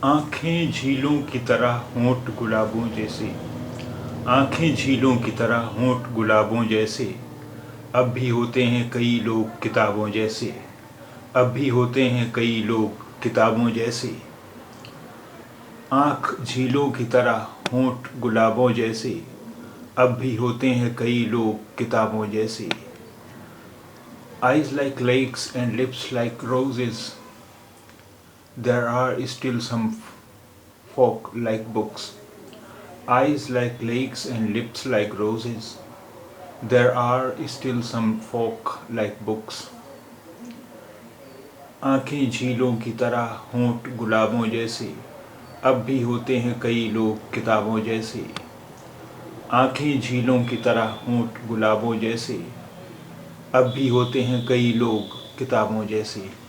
आँखें झीलों की तरह होंठ गुलाबों जैसे, आँखें झीलों की तरह होंठ गुलाबों जैसे, अब भी होते हैं कई लोग किताबों जैसे, अब भी होते हैं कई लोग किताबों जैसे। आँख झीलों की तरह होंठ गुलाबों जैसे, अब भी होते हैं कई लोग किताबों जैसे। Eyes like lakes and lips like roses, there are still some folk like books. Eyes like lakes and lips like roses, there are still some folk like books. आँखें झीलों की तरह होंठ गुलाबों जैसे, अब भी होते हैं कई लोग किताबों जैसे। आँखें झीलों की तरह होंठ गुलाबों जैसे, अब भी होते हैं कई लोग किताबों जैसे।